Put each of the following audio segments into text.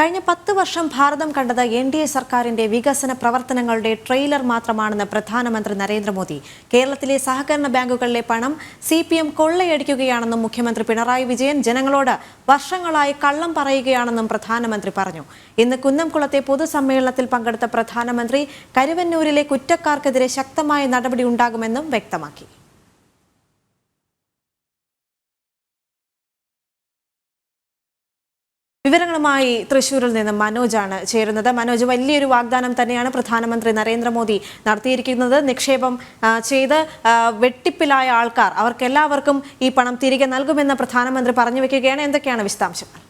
കഴിഞ്ഞ 10 വർഷം ഭാരതം കണ്ടത് എൻഡിഎ സർക്കാരിന്റെ വികസന പ്രവർത്തനങ്ങളുടെ ട്രെയിലർ മാത്രമാണെന്ന് പ്രധാനമന്ത്രി നരേന്ദ്രമോദി. കേരളത്തിലെ സഹകരണ ബാങ്കുകളിലെ പണം സിപിഎം കൊള്ളയടിക്കുകയാണെന്നും മുഖ്യമന്ത്രി പിണറായി വിജയൻ ജനങ്ങളോട് വർഷങ്ങളായി കള്ളം പറയുകയാണെന്നും പ്രധാനമന്ത്രി പറഞ്ഞു. ഇന്ന് കുന്നംകുളത്തെ പൊതുസമ്മേളനത്തിൽ പങ്കെടുത്ത പ്രധാനമന്ത്രി കരുവന്നൂരിലെ കുറ്റക്കാർക്കെതിരെ ശക്തമായ നടപടി ഉണ്ടാകുമെന്നും വ്യക്തമാക്കി. വിവരങ്ങളുമായി തൃശ്ശൂരിൽ നിന്ന് മനോജാണ് ചേരുന്നത്. മനോജ്, വലിയൊരു വാഗ്ദാനം തന്നെയാണ് പ്രധാനമന്ത്രി നരേന്ദ്രമോദി നടത്തിയിരിക്കുന്നത്. നിക്ഷേപം ചെയ്ത് വെട്ടിപ്പിലായ ആൾക്കാർ അവർക്കെല്ലാവർക്കും ഈ പണം തിരികെ നൽകുമെന്ന് പ്രധാനമന്ത്രി പറഞ്ഞു വെക്കുകയാണ്. എന്തൊക്കെയാണ് വിശദാംശങ്ങൾ?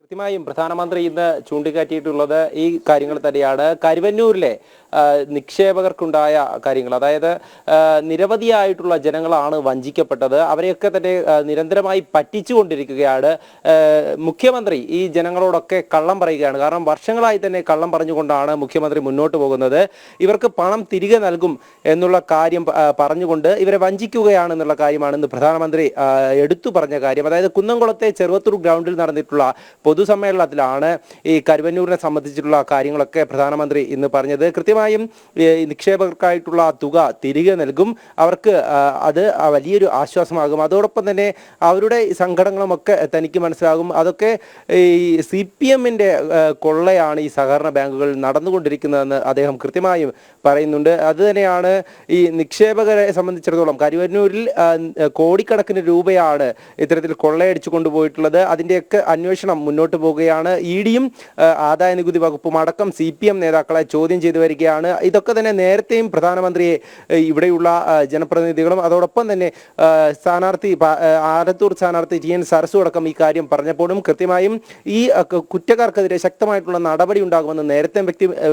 കൃത്യമായും പ്രധാനമന്ത്രി ഇന്ന് ചൂണ്ടിക്കാട്ടിയിട്ടുള്ളത് ഈ കാര്യങ്ങൾ തന്നെയാണ്. കരുവന്നൂരിലെ നിക്ഷേപകർക്കുണ്ടായ കാര്യങ്ങൾ, അതായത് നിരവധിയായിട്ടുള്ള ജനങ്ങളാണ് വഞ്ചിക്കപ്പെട്ടത്. അവരെയൊക്കെ തന്നെ നിരന്തരമായി പറ്റിച്ചുകൊണ്ടിരിക്കുകയാണ് മുഖ്യമന്ത്രി. ഈ ജനങ്ങളോടൊക്കെ കള്ളം പറയുകയാണ്. കാരണം വർഷങ്ങളായി തന്നെ കള്ളം പറഞ്ഞുകൊണ്ടാണ് മുഖ്യമന്ത്രി മുന്നോട്ട് പോകുന്നത്. ഇവർക്ക് പണം തിരികെ നൽകും എന്നുള്ള കാര്യം പറഞ്ഞുകൊണ്ട് ഇവരെ വഞ്ചിക്കുകയാണെന്നുള്ള കാര്യമാണ് ഇന്ന് പ്രധാനമന്ത്രി എടുത്തു പറഞ്ഞ കാര്യം. അതായത് കുന്നംകുളത്തെ ചെറുവത്തൂർ ഗ്രൗണ്ടിൽ നടന്നിട്ടുള്ള പൊതുസമ്മേളനത്തിലാണ് ഈ കരുവന്നൂരിനെ സംബന്ധിച്ചിട്ടുള്ള കാര്യങ്ങളൊക്കെ പ്രധാനമന്ത്രി ഇന്ന് പറഞ്ഞത്. കൃത്യമായും നിക്ഷേപകർക്കായിട്ടുള്ള തുക തിരികെ നൽകും. അവർക്ക് അത് വലിയൊരു ആശ്വാസമാകും. അതോടൊപ്പം തന്നെ അവരുടെ സങ്കടങ്ങളുമൊക്കെ തനിക്ക് മനസ്സിലാകും. അതൊക്കെ ഈ CPM-ന്റെ കൊള്ളയാണ് ഈ സഹകരണ ബാങ്കുകളിൽ നടന്നുകൊണ്ടിരിക്കുന്നതെന്ന് അദ്ദേഹം കൃത്യമായും പറയുന്നുണ്ട്. അതുതന്നെയാണ് ഈ നിക്ഷേപകരെ സംബന്ധിച്ചിടത്തോളം കരുവന്നൂരിൽ കോടിക്കണക്കിന് രൂപയാണ് ഇത്തരത്തിൽ കൊള്ളയടിച്ചു കൊണ്ടുപോയിട്ടുള്ളത്. അതിൻ്റെയൊക്കെ അന്വേഷണം മുന്നോട്ട് പോവുകയാണ്. ED-യും ആദായ നികുതി വകുപ്പും അടക്കം CPM നേതാക്കളെ ചോദ്യം ചെയ്തു വരികയാണ്. ഇതൊക്കെ തന്നെ നേരത്തെയും പ്രധാനമന്ത്രിയെ ഇവിടെയുള്ള ജനപ്രതിനിധികളും അതോടൊപ്പം തന്നെ ആലത്തൂർ സ്ഥാനാർത്ഥി TN സരസു അടക്കം ഈ കാര്യം പറഞ്ഞപ്പോഴും കൃത്യമായും ഈ കുറ്റക്കാർക്കെതിരെ ശക്തമായിട്ടുള്ള നടപടി ഉണ്ടാകുമെന്ന് നേരത്തെ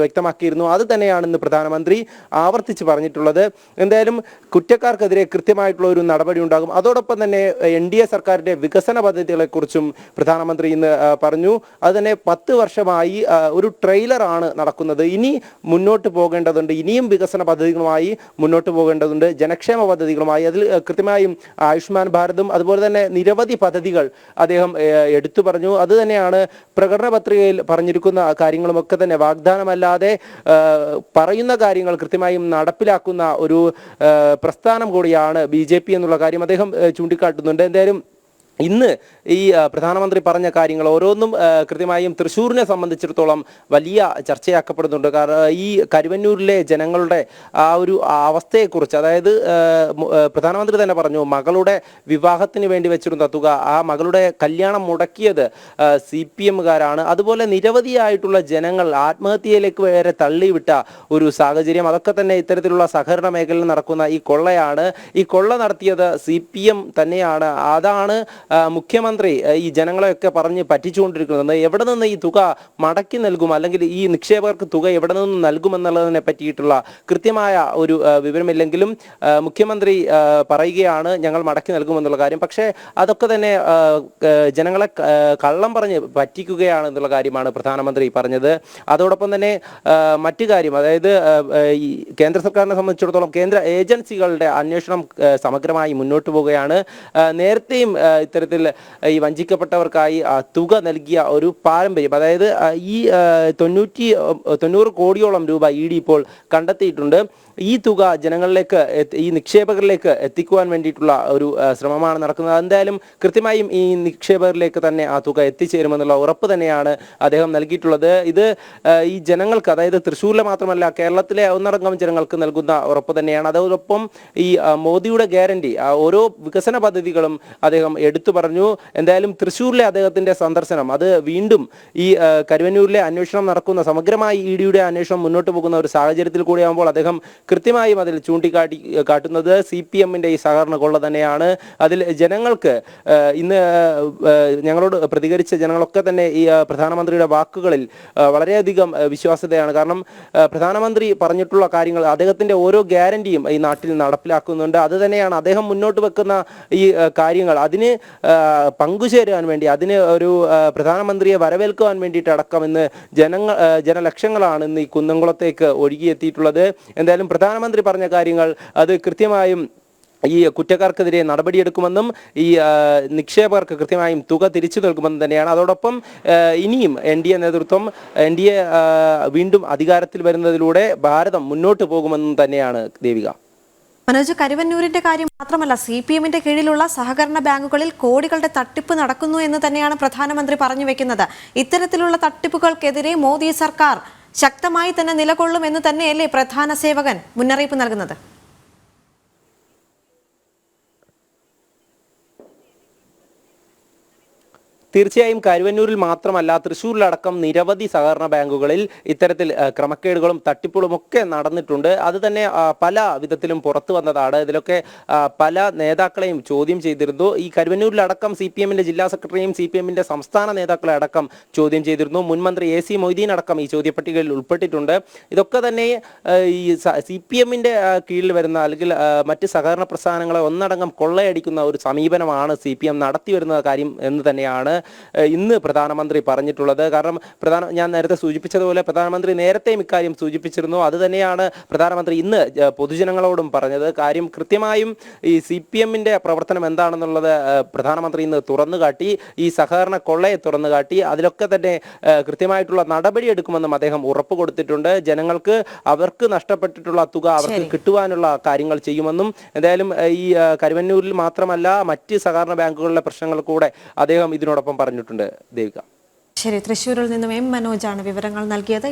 വ്യക്തമാക്കിയിരുന്നു. അത് തന്നെയാണ് ഇന്ന് പ്രധാനമന്ത്രി ആവർത്തിച്ച് പറഞ്ഞിട്ടുള്ളത്. എന്തായാലും കുറ്റക്കാർക്കെതിരെ കൃത്യമായിട്ടുള്ള ഒരു നടപടി ഉണ്ടാകും. അതോടൊപ്പം തന്നെ NDA സർക്കാരിന്റെ വികസന പദ്ധതികളെക്കുറിച്ചും പ്രധാനമന്ത്രി ഇന്ന് പറഞ്ഞു. അത് തന്നെ 10 വർഷമായി ഒരു ട്രെയിലറാണ് നടക്കുന്നത്. ഇനി മുന്നോട്ട് പോകേണ്ടതുണ്ട്. ഇനിയും വികസന പദ്ധതികളുമായി മുന്നോട്ട് പോകേണ്ടതുണ്ട്. ജനക്ഷേമ പദ്ധതികളുമായി അതിൽ കൃത്യമായും ആയുഷ്മാൻ ഭാരതും അതുപോലെ തന്നെ നിരവധി പദ്ധതികൾ അദ്ദേഹം എടുത്തു പറഞ്ഞു. അത് തന്നെയാണ് പ്രകടന പത്രികയിൽ പറഞ്ഞിരിക്കുന്ന കാര്യങ്ങളുമൊക്കെ തന്നെ വാഗ്ദാനമല്ലാതെ പറയുന്ന കാര്യങ്ങൾ കൃത്യമായും നടപ്പിലാക്കുന്ന ഒരു പ്രസ്ഥാനം കൂടിയാണ് BJP എന്നുള്ള കാര്യം അദ്ദേഹം ചൂണ്ടിക്കാട്ടുന്നുണ്ട്. എന്തായാലും ഇന്ന് ഈ പ്രധാനമന്ത്രി പറഞ്ഞ കാര്യങ്ങൾ ഓരോന്നും കൃത്യമായും തൃശ്ശൂരിനെ സംബന്ധിച്ചിടത്തോളം വലിയ ചർച്ചയാക്കപ്പെടുന്നുണ്ട്. കാരണം ഈ കരുവന്നൂരിലെ ജനങ്ങളുടെ ആ ഒരു അവസ്ഥയെക്കുറിച്ച്, അതായത് പ്രധാനമന്ത്രി തന്നെ പറഞ്ഞു മകളുടെ വിവാഹത്തിന് വേണ്ടി വെച്ചിരുന്ന തുക, ആ മകളുടെ കല്യാണം മുടക്കിയത് CPM-കാരാണ്. അതുപോലെ നിരവധിയായിട്ടുള്ള ജനങ്ങൾ ആത്മഹത്യയിലേക്ക് വരെ തള്ളിവിട്ട ഒരു സാഹചര്യം, അതൊക്കെ തന്നെ ഇത്തരത്തിലുള്ള സഹകരണ മേഖലയിൽ നടക്കുന്ന ഈ കൊള്ളയാണ്. ഈ കൊള്ള നടത്തിയത് CPM തന്നെയാണ്. അതാണ് മുഖ്യമന്ത്രി ഈ ജനങ്ങളെയൊക്കെ പറഞ്ഞ് പറ്റിച്ചുകൊണ്ടിരിക്കുന്നത്. എവിടെ നിന്ന് ഈ തുക മടക്കി നൽകും, അല്ലെങ്കിൽ ഈ നിക്ഷേപകർക്ക് തുക എവിടെ നിന്ന് നൽകുമെന്നുള്ളതിനെ പറ്റിയിട്ടുള്ള കൃത്യമായ ഒരു വിവരമില്ലെങ്കിലും മുഖ്യമന്ത്രി പറയുകയാണ് ഞങ്ങൾ മടക്കി നൽകുമെന്നുള്ള കാര്യം. പക്ഷേ അതൊക്കെ തന്നെ ജനങ്ങളെ കള്ളം പറഞ്ഞ് പറ്റിക്കുകയാണെന്നുള്ള കാര്യമാണ് പ്രധാനമന്ത്രി പറഞ്ഞത്. അതോടൊപ്പം തന്നെ മറ്റു കാര്യം, അതായത് ഈ കേന്ദ്ര സർക്കാരിനെ സംബന്ധിച്ചിടത്തോളം കേന്ദ്ര ഏജൻസികളുടെ അന്വേഷണം സമഗ്രമായി മുന്നോട്ട് പോവുകയാണ്. നേരത്തെയും ഇത്തരത്തിൽ ഈ വഞ്ചിക്കപ്പെട്ടവർക്കായി തുക നൽകിയ ഒരു പാരമ്പര്യം, അതായത് ഈ 90 കോടിയോളം രൂപ ED ഇപ്പോൾ കണ്ടെത്തിയിട്ടുണ്ട്. ഈ തുക ജനങ്ങളിലേക്ക്, ഈ നിക്ഷേപകരിലേക്ക് എത്തിക്കുവാൻ വേണ്ടിയിട്ടുള്ള ഒരു ശ്രമമാണ് നടക്കുന്നത്. എന്തായാലും കൃത്യമായും ഈ നിക്ഷേപകരിലേക്ക് തന്നെ ആ തുക എത്തിച്ചേരുമെന്നുള്ള ഉറപ്പ് തന്നെയാണ് അദ്ദേഹം നൽകിയിട്ടുള്ളത്. ഇത് ഈ ജനങ്ങൾക്ക്, അതായത് തൃശ്ശൂരിലെ മാത്രമല്ല കേരളത്തിലെ ഒന്നടങ്കം ജനങ്ങൾക്ക് നൽകുന്ന ഉറപ്പ് തന്നെയാണ്. അതോടൊപ്പം ഈ മോദിയുടെ ഗ്യാരണ്ടി, ഓരോ വികസന പദ്ധതികളും അദ്ദേഹം എടുത്തു പറഞ്ഞു. എന്തായാലും തൃശ്ശൂരിലെ അദ്ദേഹത്തിന്റെ സന്ദർശനം അത് വീണ്ടും ഈ കരുവന്നൂരിലെ അന്വേഷണം നടക്കുന്ന, സമഗ്രമായി ED-യുടെ അന്വേഷണം മുന്നോട്ട് പോകുന്ന ഒരു സാഹചര്യത്തിൽ കൂടിയാകുമ്പോൾ അദ്ദേഹം കൃത്യമായും അതിൽ കാട്ടുന്നത് CPM-ന്റെ ഈ സഹകരണ കൊള്ള തന്നെയാണ്. അതിൽ ജനങ്ങൾക്ക് ഇന്ന് ഞങ്ങളോട് പ്രതികരിച്ച ജനങ്ങളൊക്കെ തന്നെ ഈ പ്രധാനമന്ത്രിയുടെ വാക്കുകളിൽ വളരെയധികം വിശ്വാസ്യതയാണ്. കാരണം പ്രധാനമന്ത്രി പറഞ്ഞിട്ടുള്ള കാര്യങ്ങൾ, അദ്ദേഹത്തിന്റെ ഓരോ ഗ്യാരണ്ടിയും ഈ നാട്ടിൽ നടപ്പിലാക്കുന്നുണ്ട്. അത് തന്നെയാണ് അദ്ദേഹം മുന്നോട്ട് വെക്കുന്ന ഈ കാര്യങ്ങൾ. അതിന് പങ്കുചേരാൻ വേണ്ടി, അതിന് ഒരു പ്രധാനമന്ത്രിയെ വരവേൽക്കുവാൻ വേണ്ടിയിട്ട് അടക്കം ഇന്ന് ജനലക്ഷങ്ങളാണ് ഇന്ന് ഈ കുന്നംകുളത്തേക്ക് ഒഴുകിയെത്തിയിട്ടുള്ളത്. എന്തായാലും പ്രധാനമന്ത്രി പറഞ്ഞ കാര്യങ്ങൾ അത് കൃത്യമായും ഈ കുറ്റക്കാർക്കെതിരെ നടപടിയെടുക്കുമെന്നും ഈ നിക്ഷേപകർക്ക് കൃത്യമായും തുക തിരിച്ചു നൽകുമെന്നും തന്നെയാണ്. അതോടൊപ്പം ഇനിയും NDA നേതൃത്വം NDA വീണ്ടും അധികാരത്തിൽ വരുന്നതിലൂടെ ഭാരതം മുന്നോട്ട് പോകുമെന്നും തന്നെയാണ് ദേവിക. മനോജ്, കരുവന്നൂരിന്റെ കാര്യം മാത്രമല്ല, CPM-ന്റെ കീഴിലുള്ള സഹകരണ ബാങ്കുകളിൽ കോടികളുടെ തട്ടിപ്പ് നടക്കുന്നു എന്ന് തന്നെയാണ് പ്രധാനമന്ത്രി പറഞ്ഞു വെക്കുന്നത്. ഇത്തരത്തിലുള്ള തട്ടിപ്പുകൾക്കെതിരെ മോദി സർക്കാർ ശക്തമായി തന്നെ നിലകൊള്ളുമെന്ന് തന്നെയല്ലേ പ്രധാന സേവകൻ മുന്നറിയിപ്പ് നൽകുന്നത്? തീർച്ചയായും കരുവന്നൂരിൽ മാത്രമല്ല, തൃശ്ശൂരിലടക്കം നിരവധി സഹകരണ ബാങ്കുകളിൽ ഇത്തരത്തിൽ ക്രമക്കേടുകളും തട്ടിപ്പുകളും ഒക്കെ നടന്നിട്ടുണ്ട്. അത് തന്നെ പല വിധത്തിലും പുറത്തു വന്നതാണ്. ഇതിലൊക്കെ പല നേതാക്കളെയും ചോദ്യം ചെയ്തിരുന്നു. ഈ കരുവന്നൂരിലടക്കം CPM-ന്റെ ജില്ലാ സെക്രട്ടറിയും CPM-ന്റെ സംസ്ഥാന നേതാക്കളെ അടക്കം ചോദ്യം ചെയ്തിരുന്നു. മുൻമന്ത്രി AC മൊയ്തീൻ അടക്കം ഈ ചോദ്യപട്ടികയിൽ ഉൾപ്പെട്ടിട്ടുണ്ട്. ഇതൊക്കെ തന്നെ ഈ CPM-ന്റെ കീഴിൽ വരുന്ന അല്ലെങ്കിൽ മറ്റ് സഹകരണ പ്രസ്ഥാനങ്ങളെ ഒന്നടങ്കം കൊള്ളയടിക്കുന്ന ഒരു സമീപനമാണ് CPM നടത്തി വരുന്ന കാര്യം എന്ന് തന്നെയാണ് ഇന്ന് പ്രധാനമന്ത്രി പറഞ്ഞിട്ടുള്ളത്. കാരണം ഞാൻ നേരത്തെ സൂചിപ്പിച്ചതുപോലെ പ്രധാനമന്ത്രി നേരത്തെയും ഇക്കാര്യം സൂചിപ്പിച്ചിരുന്നു. അത് തന്നെയാണ് പ്രധാനമന്ത്രി ഇന്ന് പൊതുജനങ്ങളോടും പറഞ്ഞത്. കാര്യം കൃത്യമായും ഈ CPM-ന്റെ പ്രവർത്തനം എന്താണെന്നുള്ളത് പ്രധാനമന്ത്രി ഇന്ന് തുറന്നു കാട്ടി. ഈ സഹകരണ കൊള്ളയെ തുറന്നു കാട്ടി. അതിലൊക്കെ തന്നെ കൃത്യമായിട്ടുള്ള നടപടിയെടുക്കുമെന്നും അദ്ദേഹം ഉറപ്പ് കൊടുത്തിട്ടുണ്ട്. ജനങ്ങൾക്ക് അവർക്ക് നഷ്ടപ്പെട്ടിട്ടുള്ള തുക അവർക്ക് കിട്ടുവാനുള്ള കാര്യങ്ങൾ ചെയ്യുമെന്നും, എന്തായാലും ഈ കരുവന്നൂരിൽ മാത്രമല്ല മറ്റ് സഹകരണ ബാങ്കുകളിലെ പ്രശ്നങ്ങൾ കൂടെ അദ്ദേഹം ഇതിനോടൊപ്പം പറഞ്ഞിട്ടുണ്ട്. ദേവിക. ശരി, തൃശ്ശൂരിൽ നിന്നും M മനോജാണ് വിവരങ്ങൾ നൽകിയത്.